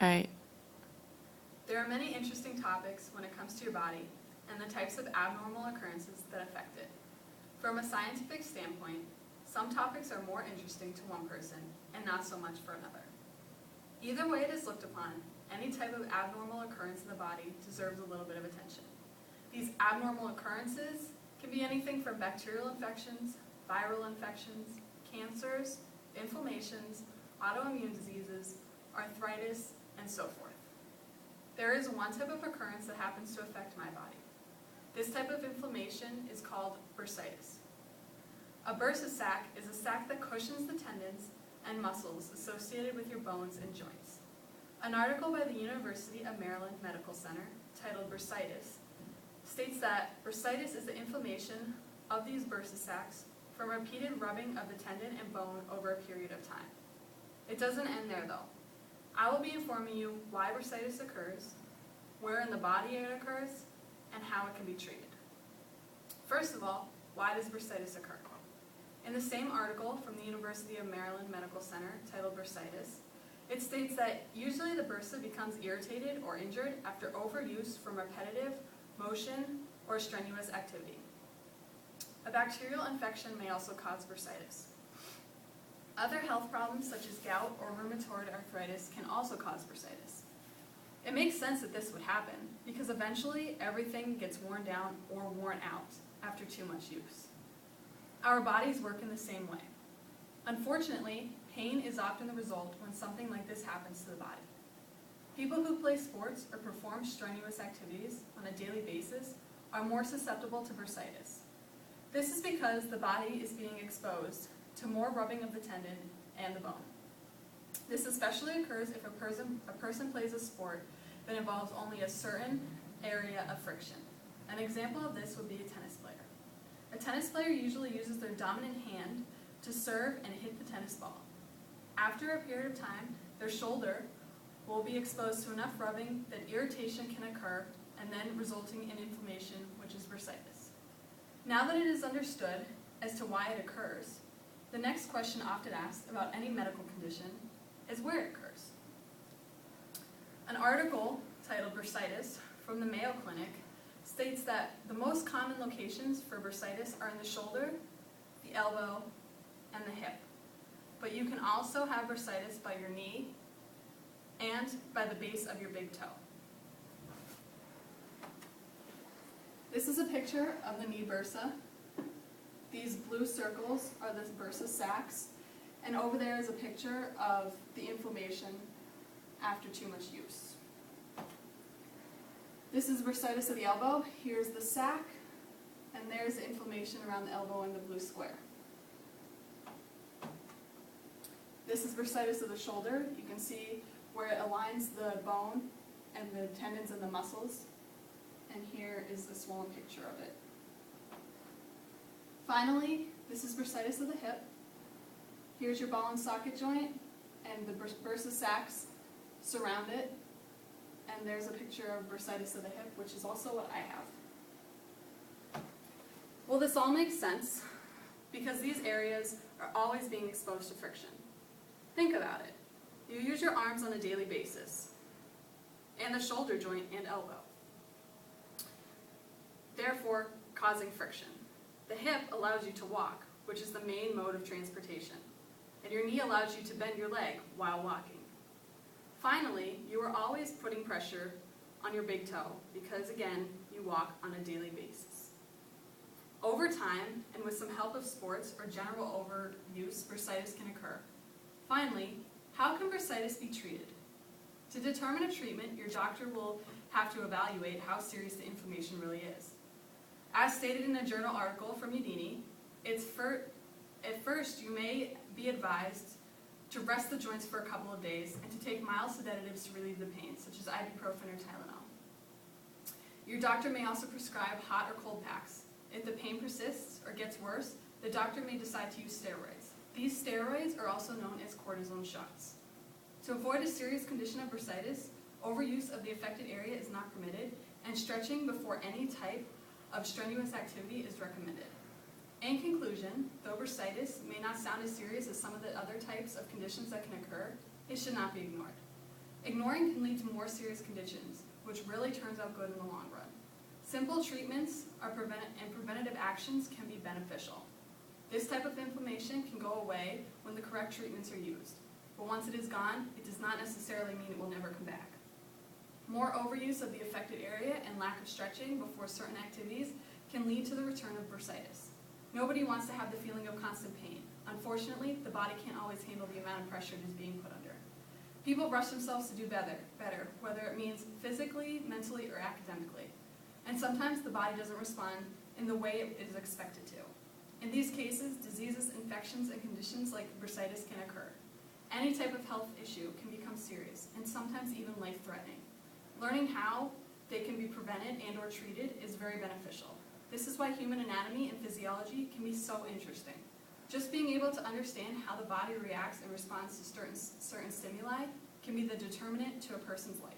All right. There are many interesting topics when it comes to your body and the types of abnormal occurrences that affect it. From a scientific standpoint, some topics are more interesting to one person and not so much for another. Either way it is looked upon, any type of abnormal occurrence in the body deserves a little bit of attention. These abnormal occurrences can be anything from bacterial infections, viral infections, cancers, inflammations, autoimmune diseases, arthritis, and so forth. There is one type of occurrence that happens to affect my body. This type of inflammation is called bursitis. A bursa sac is a sac that cushions the tendons and muscles associated with your bones and joints. An article by the University of Maryland Medical Center titled Bursitis states that bursitis is the inflammation of these bursa sacs from repeated rubbing of the tendon and bone over a period of time. It doesn't end there though. I will be informing you why bursitis occurs, where in the body it occurs, and how it can be treated. First of all, why does bursitis occur? In the same article from the University of Maryland Medical Center titled Bursitis, it states that usually the bursa becomes irritated or injured after overuse from repetitive motion or strenuous activity. A bacterial infection may also cause bursitis. Other health problems such as gout or rheumatoid arthritis can also cause bursitis. It makes sense that this would happen because eventually everything gets worn down or worn out after too much use. Our bodies work in the same way. Unfortunately, pain is often the result when something like this happens to the body. People who play sports or perform strenuous activities on a daily basis are more susceptible to bursitis. This is because the body is being exposed to more rubbing of the tendon and the bone. This especially occurs if a person plays a sport that involves only a certain area of friction. An example of this would be a tennis player. A tennis player usually uses their dominant hand to serve and hit the tennis ball. After a period of time, their shoulder will be exposed to enough rubbing that irritation can occur and then resulting in inflammation, which is bursitis. Now that it is understood as to why it occurs, the next question often asked about any medical condition is where it occurs. An article titled Bursitis from the Mayo Clinic states that the most common locations for bursitis are in the shoulder, the elbow, and the hip. But you can also have bursitis by your knee and by the base of your big toe. This is a picture of the knee bursa. These blue circles are the bursa sacs, and over there is a picture of the inflammation after too much use. This is bursitis of the elbow. Here's the sac, and there's the inflammation around the elbow in the blue square. This is bursitis of the shoulder. You can see where it aligns the bone and the tendons and the muscles. And here is the swollen picture of it. Finally, this is bursitis of the hip. Here's your ball and socket joint, and the bursa sacs surround it. And there's a picture of bursitis of the hip, which is also what I have. Well, this all makes sense because these areas are always being exposed to friction. Think about it. You use your arms on a daily basis, and the shoulder joint and elbow, therefore causing friction. The hip allows you to walk, which is the main mode of transportation, and your knee allows you to bend your leg while walking. Finally, you are always putting pressure on your big toe because, again, you walk on a daily basis. Over time, and with some help of sports or general overuse, bursitis can occur. Finally, how can bursitis be treated? To determine a treatment, your doctor will have to evaluate how serious the inflammation really is. As stated in a journal article from Udini, at first you may be advised to rest the joints for a couple of days and to take mild sedatives to relieve the pain, such as ibuprofen or Tylenol. Your doctor may also prescribe hot or cold packs. If the pain persists or gets worse, the doctor may decide to use steroids. These steroids are also known as cortisone shots. To avoid a serious condition of bursitis, overuse of the affected area is not permitted, and stretching before any type of strenuous activity is recommended. In conclusion, though bursitis may not sound as serious as some of the other types of conditions that can occur, it should not be ignored. Ignoring can lead to more serious conditions, which really turns out good in the long run. Simple treatments and preventative actions can be beneficial. This type of inflammation can go away when the correct treatments are used, but once it is gone, it does not necessarily mean it will never come back. More overuse of the affected area and lack of stretching before certain activities can lead to the return of bursitis. Nobody wants to have the feeling of constant pain. Unfortunately, the body can't always handle the amount of pressure it is being put under. People rush themselves to do better, whether it means physically, mentally, or academically. And sometimes the body doesn't respond in the way it is expected to. In these cases, diseases, infections, and conditions like bursitis can occur. Any type of health issue can become serious, and sometimes even life-threatening. Learning how they can be prevented and or treated is very beneficial. This is why human anatomy and physiology can be so interesting. Just being able to understand how the body reacts and responds to certain stimuli can be the determinant to a person's life.